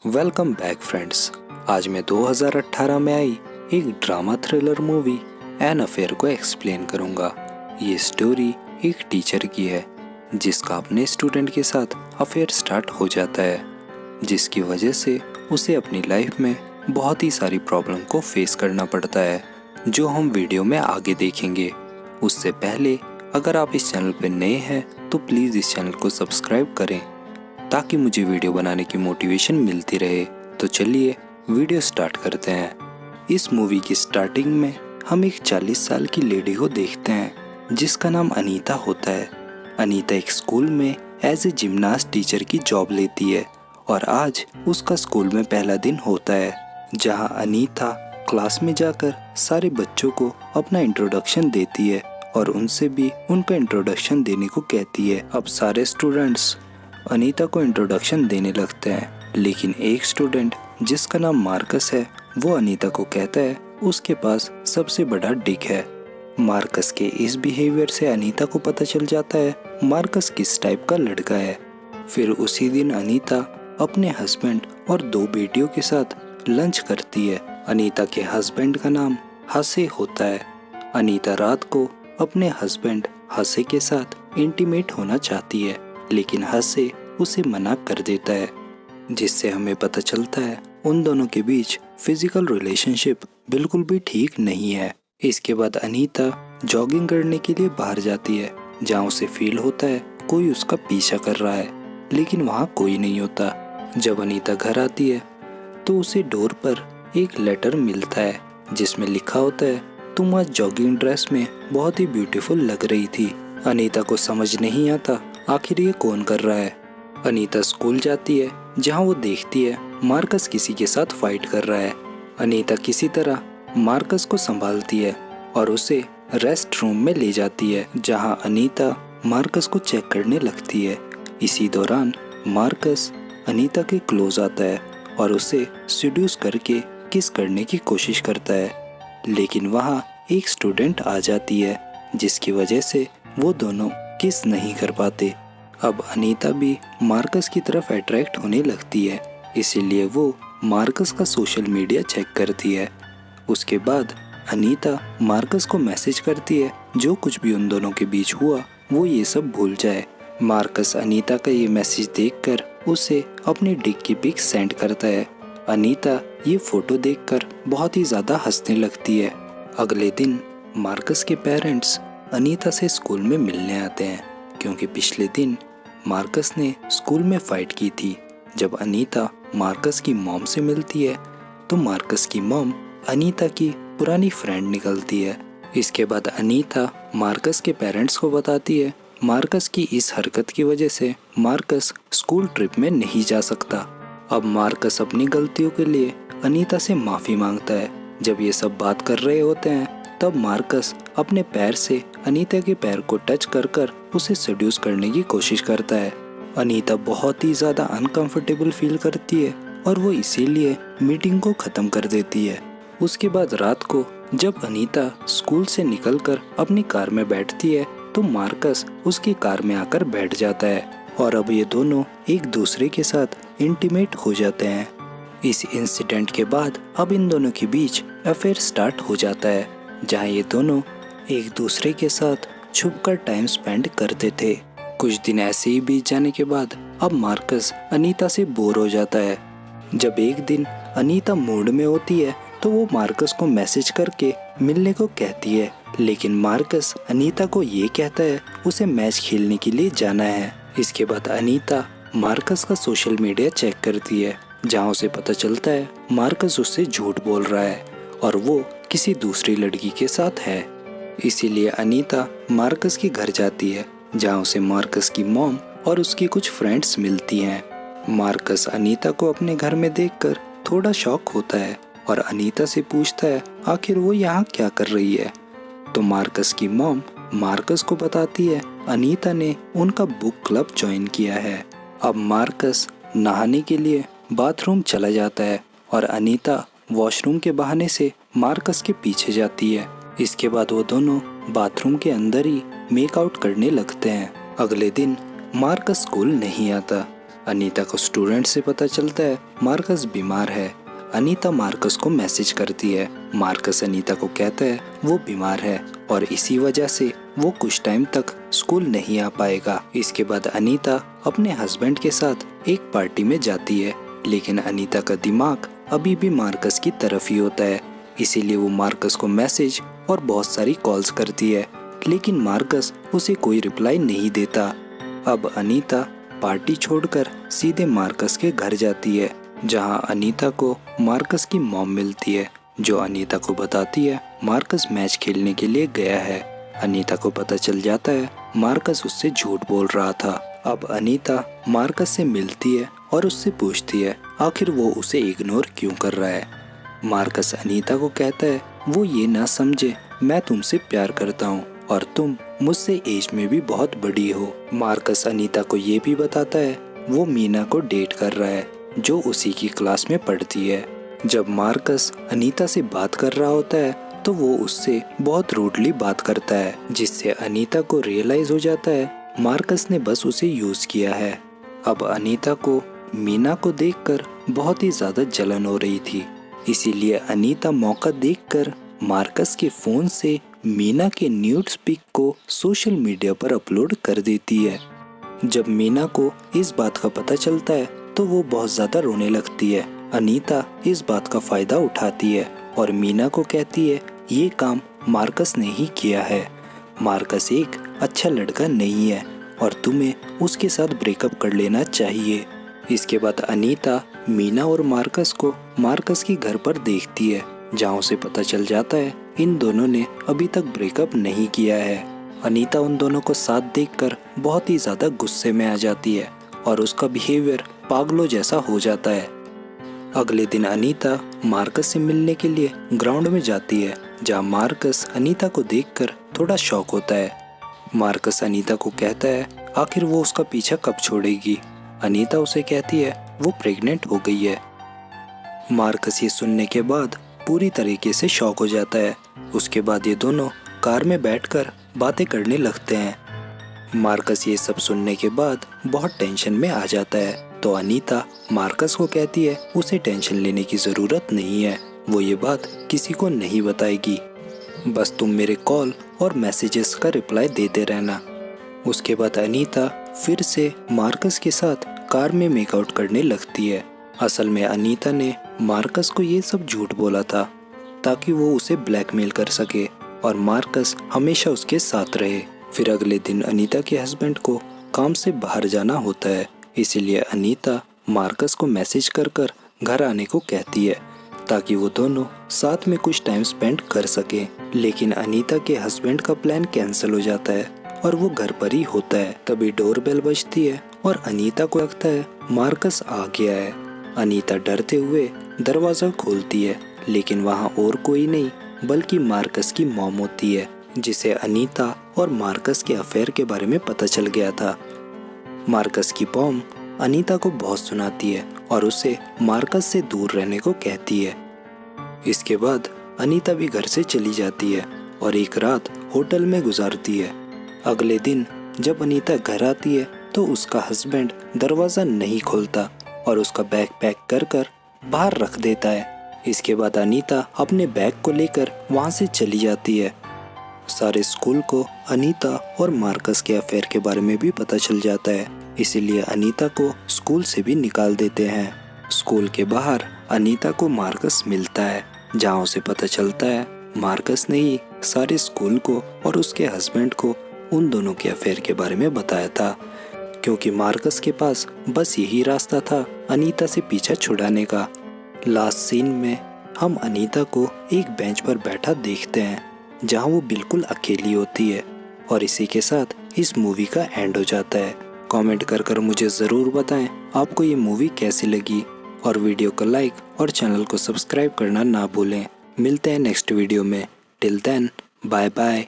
Welcome back friends. आज मैं 2018 में आई एक drama thriller movie an affair को एक्सप्लेन करूंगा। ये स्टोरी एक टीचर की है जिसका अपने स्टूडेंट के साथ अफेयर स्टार्ट हो जाता है, जिसकी वजह से उसे अपनी लाइफ में बहुत ही सारी प्रॉब्लम को फेस करना पड़ता है, जो हम वीडियो में आगे देखेंगे। उससे पहले अगर आप इस चैनल पर नए हैं तो प्लीज़ इस चैनल को सब्सक्राइब करें ताकि मुझे वीडियो बनाने की मोटिवेशन मिलती रहे। तो चलिए वीडियो स्टार्ट करते हैं। इस मूवी की स्टार्टिंग में हम एक 40 साल की लेडी को देखते हैं जिसका नाम अनीता होता है। अनीता एक स्कूल में एज ए जिम्नास्ट टीचर की जॉब लेती है और आज उसका स्कूल में पहला दिन होता है, जहां अनीता क्लास में जाकर सारे बच्चों को अपना इंट्रोडक्शन देती है और उनसे भी उनका इंट्रोडक्शन देने को कहती है। अब सारे स्टूडेंट्स अनीता को इंट्रोडक्शन देने लगते हैं, लेकिन एक स्टूडेंट जिसका नाम मार्कस है वो अनीता को कहता है उसके पास सबसे बड़ा डिक है। मार्कस के इस बिहेवियर से अनीता को पता चल जाता है मार्कस किस टाइप का लड़का है। फिर उसी दिन अनीता अपने हस्बैंड और 2 बेटियों के साथ लंच करती है। अनीता के हस्बैंड का नाम हसे होता है। अनीता रात को अपने हस्बैंड हसे के साथ इंटीमेट होना चाहती है, लेकिन हसे उसे मना कर देता है, जिससे हमें पता चलता है उन दोनों के बीच फिजिकल रिलेशनशिप बिल्कुल भी ठीक नहीं है। इसके बाद अनीता जॉगिंग करने के लिए बाहर जाती है, जहाँ उसे फील होता है कोई उसका पीछा कर रहा है, लेकिन वहाँ कोई नहीं होता। जब अनीता घर आती है तो उसे डोर पर एक लेटर मिलता है जिसमें लिखा होता है, तुम आज जॉगिंग ड्रेस में बहुत ही ब्यूटीफुल लग रही थी। अनीता को समझ नहीं आता आखिर ये कौन कर रहा है। अनीता स्कूल जाती है, जहाँ वो देखती है मार्कस किसी के साथ फाइट कर रहा है। अनीता किसी तरह मार्कस को संभालती है और उसे रेस्ट रूम में ले जाती है, जहाँ अनीता मार्कस को चेक करने लगती है। इसी दौरान मार्कस अनीता के क्लोज आता है और उसे सीड्यूस करके किस करने की कोशिश करता है, लेकिन वहाँ एक स्टूडेंट आ जाती है जिसकी वजह से वो दोनों किस नहीं कर पाते। अब अनीता भी मार्कस की तरफ अट्रैक्ट होने लगती है, इसीलिए वो मार्कस का सोशल मीडिया चेक करती है। उसके बाद अनीता मार्कस को मैसेज करती है जो कुछ भी उन दोनों के बीच हुआ वो ये सब भूल जाए। मार्कस अनीता का ये मैसेज देखकर उसे अपनी डिक की पिक सेंड करता है। अनीता ये फोटो देखकर बहुत ही ज़्यादा हंसने लगती है। अगले दिन मार्कस के पेरेंट्स अनीता से स्कूल में मिलने आते हैं, क्योंकि पिछले दिन मार्कस ने स्कूल में फाइट की थी। जब अनीता मार्कस की मॉम से मिलती है तो मार्कस की मॉम अनीता की पुरानी फ्रेंड निकलती है। इसके बाद अनीता मार्कस के पेरेंट्स को बताती है मार्कस की इस हरकत की वजह से मार्कस स्कूल ट्रिप में नहीं जा सकता। अब मार्कस अपनी गलतियों के लिए अनीता से माफ़ी मांगता है। जब ये सब बात कर रहे होते हैं तब मार्कस अपने पैर से अनीता के पैर को टच कर कर उसे सेड्यूस करने की कोशिश करता है। अनीता बहुत ही ज़्यादा अनकंफर्टेबल फील करती है और वो इसीलिए मीटिंग को ख़त्म कर देती है। उसके बाद रात को जब अनीता स्कूल से निकलकर अपनी कार में बैठती है तो मार्कस उसकी कार में आकर बैठ जाता है और अब ये दोनों एक दूसरे के साथ इंटीमेट हो जाते हैं। इस इंसिडेंट के बाद अब इन दोनों के बीच अफेयर स्टार्ट हो जाता है, जहाँ ये दोनों एक दूसरे के साथ छुपकर टाइम स्पेंड करते थे। कुछ दिन ऐसे ही बीत जाने के बाद अब मार्कस अनीता से बोर हो जाता है। जब एक दिन अनीता मूड में होती है तो वो मार्कस को मैसेज करके मिलने को कहती है, लेकिन मार्कस अनीता को ये कहता है उसे मैच खेलने के लिए जाना है। इसके बाद अनीता मार्कस का सोशल मीडिया चेक करती है, जहाँ उसे पता चलता है मार्कस उससे झूठ बोल रहा है और वो किसी दूसरी लड़की के साथ है। इसीलिए अनीता मार्कस के घर जाती है, जहाँ उसे मार्कस की मॉम और उसकी कुछ फ्रेंड्स मिलती हैं। मार्कस अनीता को अपने घर में देखकर थोड़ा शॉक होता है और अनीता से पूछता है आखिर वो यहाँ क्या कर रही है। तो मार्कस की मॉम मार्कस को बताती है अनीता ने उनका बुक क्लब ज्वाइन किया है। अब मार्कस नहाने के लिए बाथरूम चला जाता है और अनीता वॉशरूम के बहाने से मार्कस के पीछे जाती है। इसके बाद वो दोनों बाथरूम के अंदर ही मेकआउट करने लगते हैं। अगले दिन मार्कस स्कूल नहीं आता, अनीता को स्टूडेंट से पता चलता है मार्कस बीमार है। अनीता मार्कस को मैसेज करती है। मार्कस अनीता को कहता है वो बीमार है और इसी वजह से वो कुछ टाइम तक स्कूल नहीं आ पाएगा। इसके बाद अनीता अपने हस्बैंड के साथ एक पार्टी में जाती है, लेकिन अनीता का दिमाग अभी भी मार्कस की तरफ ही होता है। इसीलिए वो मार्कस को मैसेज और बहुत सारी कॉल्स करती है, लेकिन मार्कस उसे कोई रिप्लाई नहीं देता। अब अनीता पार्टी छोड़कर सीधे मार्कस के घर जाती है, जहां अनीता को मार्कस की मॉम मिलती है, जो अनीता को बताती है मार्कस मैच खेलने के लिए गया है। अनीता को पता चल जाता है मार्कस उससे झूठ बोल रहा था। अब अनीता मार्कस से मिलती है और उससे पूछती है आखिर वो उसे इग्नोर क्यों कर रहा है। मार्कस अनीता को कहता है वो ये ना समझे मैं तुमसे प्यार करता हूँ और तुम मुझसे एज में भी बहुत बड़ी हो। मार्कस अनीता को ये भी बताता है वो मीना को डेट कर रहा है, जो उसी की क्लास में पढ़ती है। जब मार्कस अनीता से बात कर रहा होता है तो वो उससे बहुत रूडली बात करता है, जिससे अनीता को रियलाइज हो जाता है मार्कस ने बस उसे यूज किया है। अब अनीता को मीना को देखकर बहुत ही ज्यादा जलन हो रही थी, इसीलिए अनीता मौका देखकर मार्कस के फोन से मीना के न्यूड्स पिक को सोशल मीडिया पर अपलोड कर देती है। जब मीना को इस बात का पता चलता है तो वो बहुत ज्यादा रोने लगती है। अनीता इस बात का फायदा उठाती है और मीना को कहती है ये काम मार्कस ने ही किया है। मार्कस एक अच्छा लड़का नहीं है और तुम्हें उसके साथ ब्रेकअप कर लेना चाहिए। इसके बाद अनीता मीना और मार्कस को मार्कस के घर पर देखती है, जहाँ उसे पता चल जाता है इन दोनों ने अभी तक ब्रेकअप नहीं किया है। अनीता उन दोनों को साथ देखकर बहुत ही ज्यादा गुस्से में आ जाती है और उसका बिहेवियर पागलों जैसा हो जाता है। अगले दिन अनीता मार्कस से मिलने के लिए ग्राउंड में जाती है, जहाँ मार्कस अनीता को देखकर थोड़ा शॉक होता है। मार्कस अनीता को कहता है आखिर वो उसका पीछा कब छोड़ेगी। अनीता उसे कहती है वो प्रेग्नेंट हो गई है। मार्कस ये सुनने के बाद पूरी तरीके से शॉक हो जाता है। उसके बाद ये दोनों कार में बैठकर बातें करने लगते हैं। मार्कस ये सब सुनने के बाद बहुत टेंशन में आ जाता है, तो अनीता मार्कस को कहती है उसे टेंशन लेने की ज़रूरत नहीं है, वो ये बात किसी को नहीं बताएगी, बस तुम मेरे कॉल और मैसेजेस का रिप्लाई देते रहना। उसके बाद अनीता फिर से मार्कस के साथ कार में मेकआउट करने लगती है। असल में अनीता ने मार्कस को ये सब झूठ बोला था ताकि वो उसे ब्लैकमेल कर सके और मार्कस हमेशा उसके साथ रहे। फिर अगले दिन अनीता के हस्बैंड को काम से बाहर जाना होता है, इसीलिए अनीता मार्कस को मैसेज कर कर घर आने को कहती है ताकि वो दोनों साथ में कुछ टाइम स्पेंड कर सके। लेकिन अनीता के हस्बैंड का प्लान कैंसिल हो जाता है और वो घर पर ही होता है। तभी डोरबेल बजती है और अनीता को लगता है मार्कस आ गया है। अनीता डरते हुए दरवाजा खोलती है, लेकिन वहाँ और कोई नहीं बल्कि मार्कस की मॉम होती है, जिसे अनीता और मार्कस के अफेयर के बारे में पता चल गया था। मार्कस की मॉम अनीता को बहुत सुनाती है और उसे मार्कस से दूर रहने को कहती है। इसके बाद अनीता भी घर से चली जाती है और एक रात होटल में गुजारती है। अगले दिन जब अनीता घर आती है तो उसका हस्बैंड दरवाज़ा नहीं खोलता और उसका बैग पैक कर कर बाहर रख देता है। इसके बाद अनीता अपने बैग को लेकर वहाँ से चली जाती है। सारे स्कूल को अनीता और मार्कस के अफेयर के बारे में भी पता चल जाता है, इसीलिए अनीता को स्कूल से भी निकाल देते हैं। स्कूल के बाहर अनीता को मार्कस मिलता है, जहाँ उसे पता चलता है मार्कस ने ही सारे स्कूल को और उसके हस्बैंड को उन दोनों के अफेयर के बारे में बताया था, क्योंकि मार्कस के पास बस यही रास्ता था अनीता से पीछा छुड़ाने का। लास्ट सीन में हम अनीता को एक बेंच पर बैठा देखते हैं, जहां वो बिल्कुल अकेली होती है, और इसी के साथ इस मूवी का एंड हो जाता है। कमेंट कर मुझे ज़रूर बताएं आपको ये मूवी कैसी लगी, और वीडियो को लाइक और चैनल को सब्सक्राइब करना ना भूलें। मिलते हैं नेक्स्ट वीडियो में। Till then bye bye.